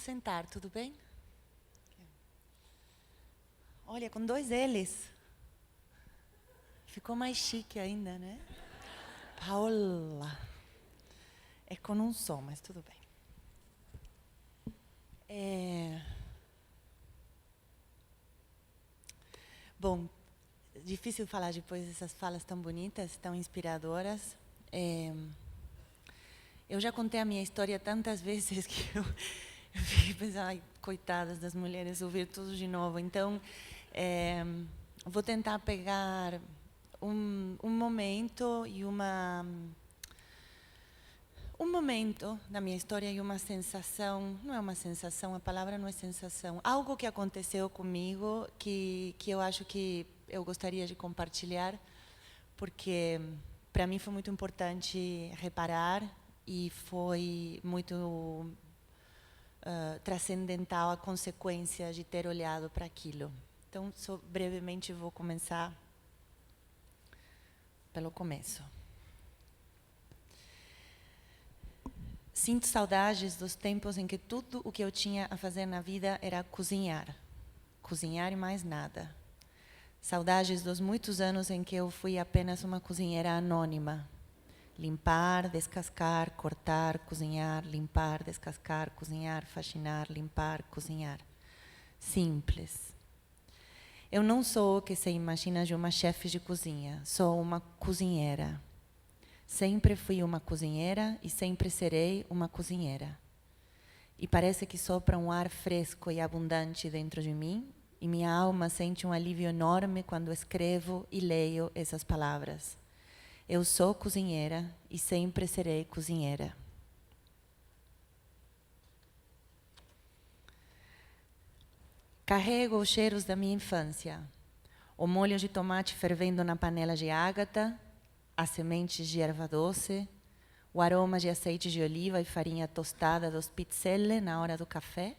sentar, tudo bem? Olha, com 2 L's. Ficou mais chique ainda, né? Paola. É com um som, mas tudo bem. Bom, difícil falar depois dessas falas tão bonitas, tão inspiradoras. Eu já contei a minha história tantas vezes que eu fiquei pensando, ai, coitadas das mulheres, ouvir tudo de novo. Então, vou tentar pegar um momento e um momento da minha história e uma sensação, não é uma sensação, a palavra não é sensação, algo que aconteceu comigo que eu acho que eu gostaria de compartilhar, porque para mim foi muito importante reparar e foi muito transcendental a consequência de ter olhado para aquilo. Então, brevemente vou começar pelo começo. Sinto saudades dos tempos em que tudo o que eu tinha a fazer na vida era cozinhar. Cozinhar e mais nada. Saudades dos muitos anos em que eu fui apenas uma cozinheira anônima. Limpar, descascar, cortar, cozinhar, limpar, descascar, cozinhar, faxinar, limpar, cozinhar. Simples. Eu não sou o que se imagina de uma chefe de cozinha. Sou uma cozinheira. Sempre fui uma cozinheira e sempre serei uma cozinheira. E parece que sopra um ar fresco e abundante dentro de mim, e minha alma sente um alívio enorme quando escrevo e leio essas palavras. Eu sou cozinheira e sempre serei cozinheira. Carrego os cheiros da minha infância. O molho de tomate fervendo na panela de ágata, as sementes de erva doce, o aroma de azeite de oliva e farinha tostada dos pizzelle na hora do café,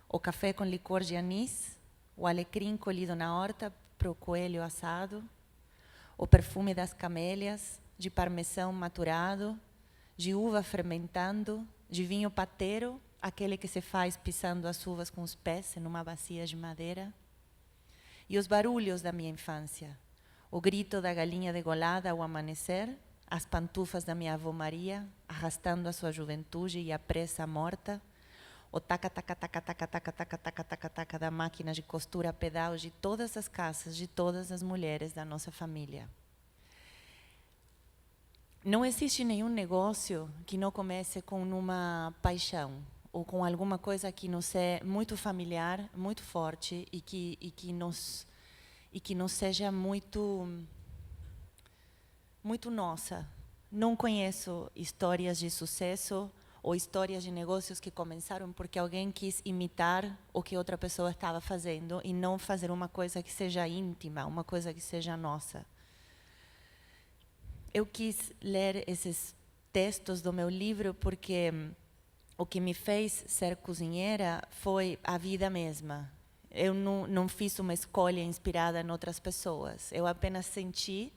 o café com licor de anis, o alecrim colhido na horta para o coelho assado, o perfume das camélias, de parmesão maturado, de uva fermentando, de vinho pateiro, aquele que se faz pisando as uvas com os pés numa bacia de madeira, e os barulhos da minha infância. O grito da galinha degolada ao amanhecer, as pantufas da minha avó Maria, arrastando a sua juventude e a pressa morta, o taca-taca-taca-taca-taca-taca-taca-taca da máquina de costura a pedal de todas as casas, de todas as mulheres da nossa família. Não existe nenhum negócio que não comece com uma paixão, ou com alguma coisa que nos é muito familiar, muito forte, e que nos seja muito nossa. Não conheço histórias de sucesso ou histórias de negócios que começaram porque alguém quis imitar o que outra pessoa estava fazendo e não fazer uma coisa que seja íntima, uma coisa que seja nossa. Eu quis ler esses textos do meu livro porque o que me fez ser cozinheira foi a vida mesma. Eu não fiz uma escolha inspirada em outras pessoas. Eu apenas senti.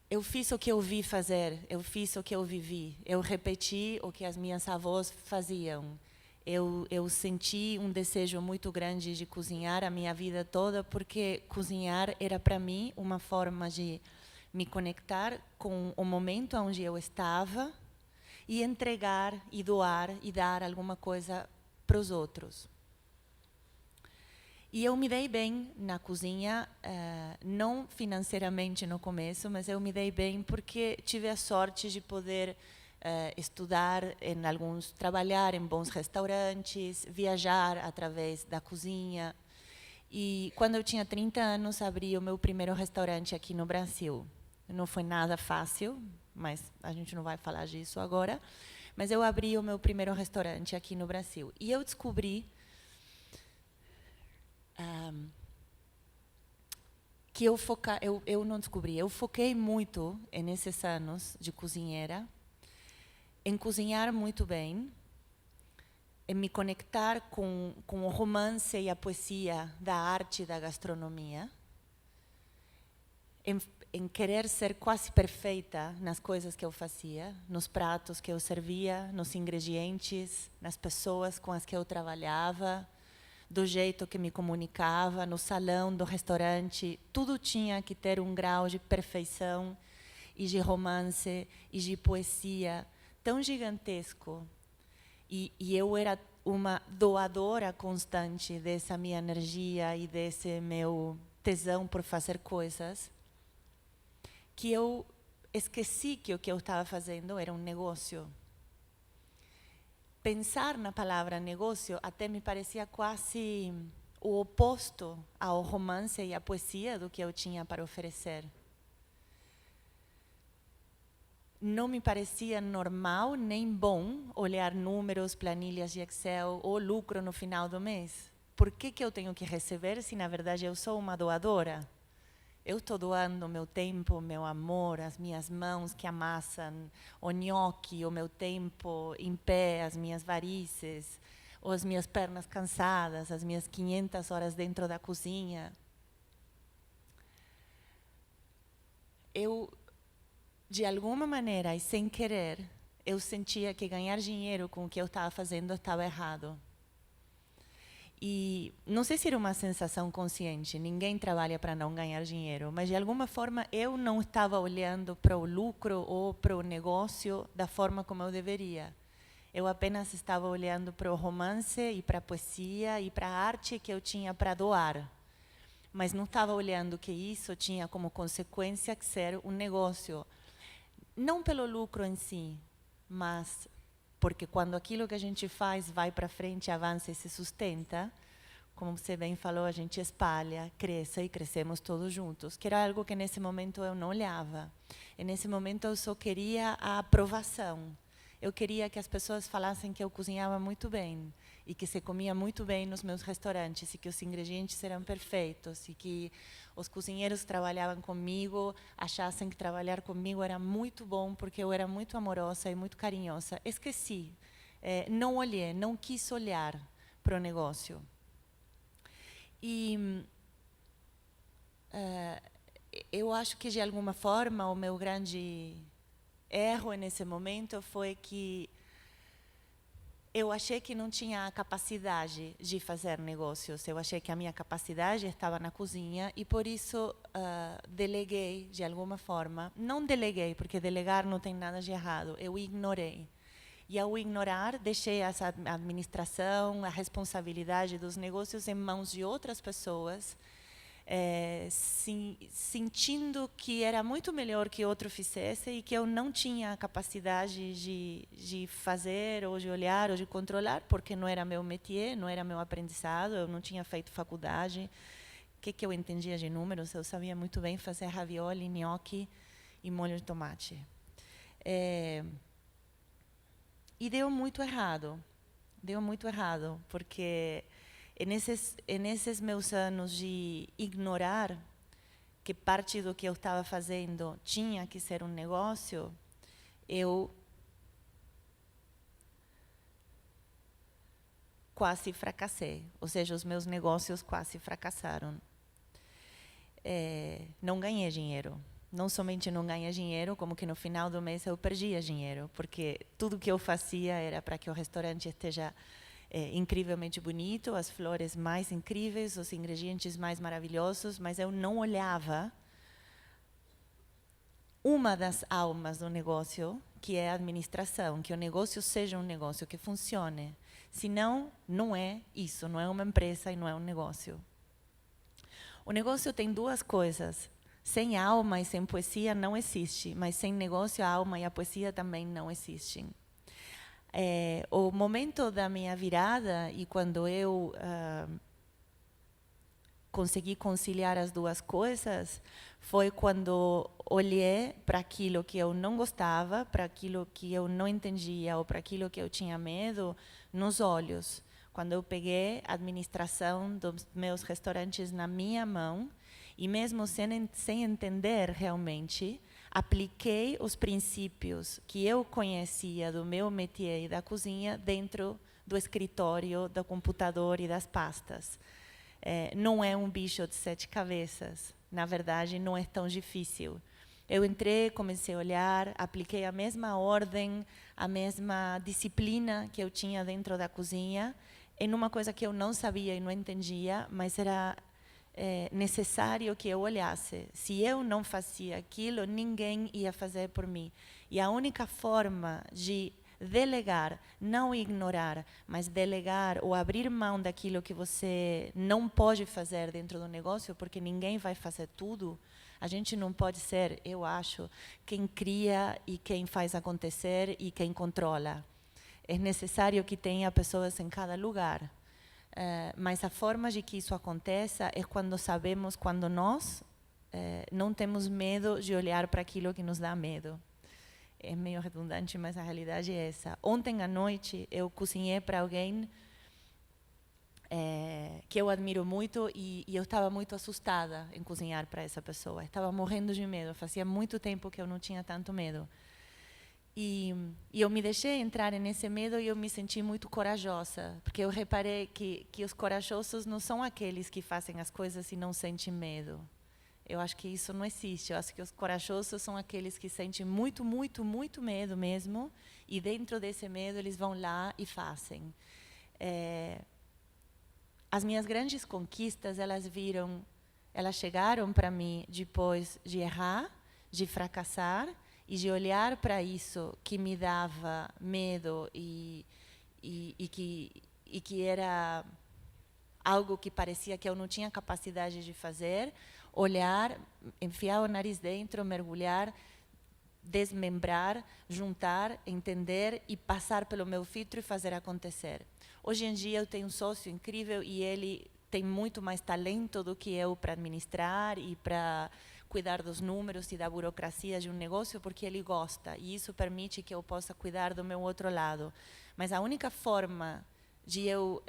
Eu fiz o que eu vi fazer. Eu fiz o que eu vivi. Eu repeti o que as minhas avós faziam. Eu senti um desejo muito grande de cozinhar a minha vida toda, porque cozinhar era para mim uma forma de me conectar com o momento onde eu estava e entregar e doar e dar alguma coisa para os outros. E eu me dei bem na cozinha, não financeiramente no começo, mas eu me dei bem porque tive a sorte de poder estudar trabalhar em bons restaurantes, viajar através da cozinha. E quando eu tinha 30 anos, abri o meu primeiro restaurante aqui no Brasil. Não foi nada fácil, mas a gente não vai falar disso agora. Mas eu abri o meu primeiro restaurante aqui no Brasil. E eu descobri que eu não descobri, eu foquei muito nesses anos de cozinheira, em cozinhar muito bem, em me conectar com o romance e a poesia da arte e da gastronomia, em querer ser quase perfeita nas coisas que eu fazia, nos pratos que eu servia, nos ingredientes, nas pessoas com as que eu trabalhava, do jeito que me comunicava, no salão do restaurante. Tudo tinha que ter um grau de perfeição e de romance e de poesia tão gigantesco. E eu era uma doadora constante dessa minha energia e desse meu tesão por fazer coisas, que eu esqueci que o que eu estava fazendo era um negócio. Pensar na palavra negócio até me parecia quase o oposto ao romance e à poesia do que eu tinha para oferecer. Não me parecia normal nem bom olhar números, planilhas de Excel ou lucro no final do mês. Por que eu tenho que receber se, na verdade, eu sou uma doadora? Eu estou doando o meu tempo, meu amor, as minhas mãos que amassam o nhoque, o meu tempo em pé, as minhas varizes, ou as minhas pernas cansadas, as minhas 500 horas dentro da cozinha. Eu, de alguma maneira e sem querer, eu sentia que ganhar dinheiro com o que eu estava fazendo estava errado. E não sei se era uma sensação consciente, ninguém trabalha para não ganhar dinheiro, mas de alguma forma eu não estava olhando para o lucro ou para o negócio da forma como eu deveria. Eu apenas estava olhando para o romance e para a poesia e para a arte que eu tinha para doar. Mas não estava olhando que isso tinha como consequência ser um negócio. Não pelo lucro em si, mas porque quando aquilo que a gente faz vai para frente, avança e se sustenta, como você bem falou, a gente espalha, cresce e crescemos todos juntos, que era algo que nesse momento eu não olhava. E nesse momento eu só queria a aprovação. Eu queria que as pessoas falassem que eu cozinhava muito bem e que se comia muito bem nos meus restaurantes e que os ingredientes eram perfeitos e que os cozinheiros que trabalhavam comigo achassem que trabalhar comigo era muito bom porque eu era muito amorosa e muito carinhosa. Esqueci, não olhei, não quis olhar para o negócio. E eu acho que, de alguma forma, o meu grande erro nesse momento foi que eu achei que não tinha a capacidade de fazer negócios. Eu achei que a minha capacidade estava na cozinha e, por isso, deleguei, de alguma forma. Não deleguei, porque delegar não tem nada de errado. Eu ignorei. E, ao ignorar, deixei essa administração, a responsabilidade dos negócios em mãos de outras pessoas, sentindo que era muito melhor que outro fizesse e que eu não tinha a capacidade de fazer, ou de olhar, ou de controlar, porque não era meu métier, não era meu aprendizado, eu não tinha feito faculdade. O que eu entendia de números? Eu sabia muito bem fazer ravioli, nhoque e molho de tomate. E deu muito errado. Deu muito errado, porque nesses meus anos de ignorar que parte do que eu estava fazendo tinha que ser um negócio, eu quase fracassei. Ou seja, os meus negócios quase fracassaram. Não ganhei dinheiro. Não somente não ganhei dinheiro, como que no final do mês eu perdia dinheiro, porque tudo que eu fazia era para que o restaurante esteja incrivelmente bonito, as flores mais incríveis, os ingredientes mais maravilhosos, mas eu não olhava uma das almas do negócio, que é a administração, que o negócio seja um negócio que funcione. Senão, não é isso, não é uma empresa e não é um negócio. O negócio tem duas coisas. Sem alma e sem poesia não existe, mas sem negócio, a alma e a poesia também não existem. O momento da minha virada, e quando eu consegui conciliar as duas coisas, foi quando olhei para aquilo que eu não gostava, para aquilo que eu não entendia, ou para aquilo que eu tinha medo, nos olhos. Quando eu peguei a administração dos meus restaurantes na minha mão, e mesmo sem entender realmente, apliquei os princípios que eu conhecia do meu métier e da cozinha dentro do escritório, do computador e das pastas. Não é um bicho de 7 cabeças. na verdade, não é tão difícil. Eu entrei, comecei a olhar, apliquei a mesma ordem, a mesma disciplina que eu tinha dentro da cozinha, em uma coisa que eu não sabia e não entendia, mas era necessário que eu olhasse. Se eu não fazia aquilo, ninguém ia fazer por mim. E a única forma de delegar, não ignorar, mas delegar ou abrir mão daquilo que você não pode fazer dentro do negócio, porque ninguém vai fazer tudo. A gente não pode ser, eu acho, quem cria e quem faz acontecer e quem controla. É necessário que tenha pessoas em cada lugar. Mas a forma de que isso aconteça é quando sabemos, quando nós não temos medo de olhar para aquilo que nos dá medo. É meio redundante, mas a realidade é essa. Ontem à noite eu cozinhei para alguém que eu admiro muito e eu estava muito assustada em cozinhar para essa pessoa. Estava morrendo de medo. Fazia muito tempo que eu não tinha tanto medo. E eu me deixei entrar nesse medo e eu me senti muito corajosa, porque eu reparei que os corajosos não são aqueles que fazem as coisas e não sentem medo. Eu acho que isso não existe. Eu acho que os corajosos são aqueles que sentem muito, muito, muito medo mesmo, e dentro desse medo eles vão lá e fazem. As minhas grandes conquistas, elas chegaram para mim depois de errar, de fracassar, e de olhar para isso que me dava medo e que era algo que parecia que eu não tinha capacidade de fazer, olhar, enfiar o nariz dentro, mergulhar, desmembrar, juntar, entender e passar pelo meu filtro e fazer acontecer. Hoje em dia eu tenho um sócio incrível e ele tem muito mais talento do que eu para administrar e para cuidar dos números e da burocracia de um negócio, porque ele gosta, e isso permite que eu possa cuidar do meu outro lado. Mas a única forma de eu...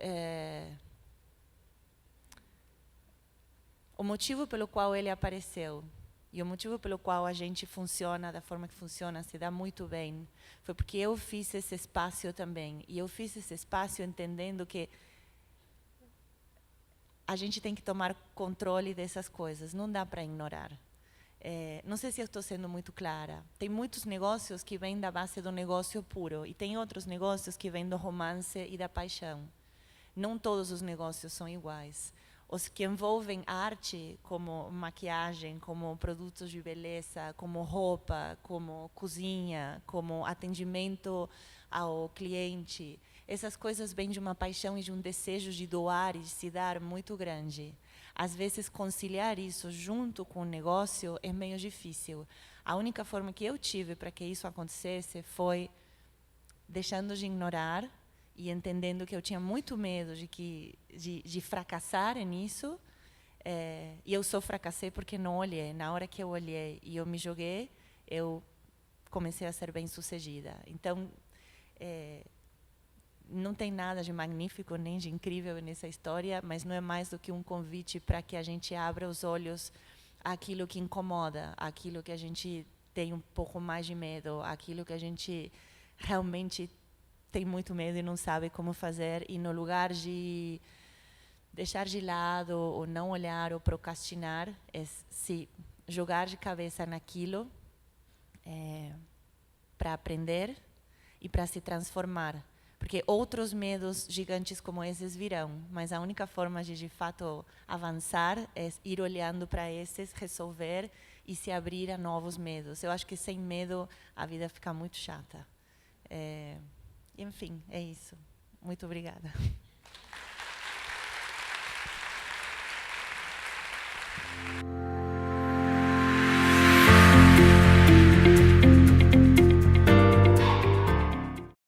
o motivo pelo qual ele apareceu e o motivo pelo qual a gente funciona da forma que funciona, se dá muito bem, foi porque eu fiz esse espaço também. E eu fiz esse espaço entendendo que a gente tem que tomar controle dessas coisas, não dá para ignorar. Não sei se eu estou sendo muito clara. Tem muitos negócios que vêm da base do negócio puro e tem outros negócios que vêm do romance e da paixão. Não todos os negócios são iguais. Os que envolvem arte, como maquiagem, como produtos de beleza, como roupa, como cozinha, como atendimento ao cliente, essas coisas vêm de uma paixão e de um desejo de doar e de se dar muito grande. Às vezes, conciliar isso junto com o negócio é meio difícil. A única forma que eu tive para que isso acontecesse foi deixando de ignorar e entendendo que eu tinha muito medo de fracassar nisso. E eu só fracassei porque não olhei. Na hora que eu olhei e eu me joguei, eu comecei a ser bem-sucedida. Então, não tem nada de magnífico nem de incrível nessa história, mas não é mais do que um convite para que a gente abra os olhos àquilo que incomoda, àquilo que a gente tem um pouco mais de medo, àquilo que a gente realmente tem muito medo e não sabe como fazer, e no lugar de deixar de lado ou não olhar ou procrastinar, é se jogar de cabeça naquilo para aprender e para se transformar. Porque outros medos gigantes como esses virão, mas a única forma de fato avançar é ir olhando para esses, resolver e se abrir a novos medos. Eu acho que sem medo a vida fica muito chata. Enfim, é isso. Muito obrigada.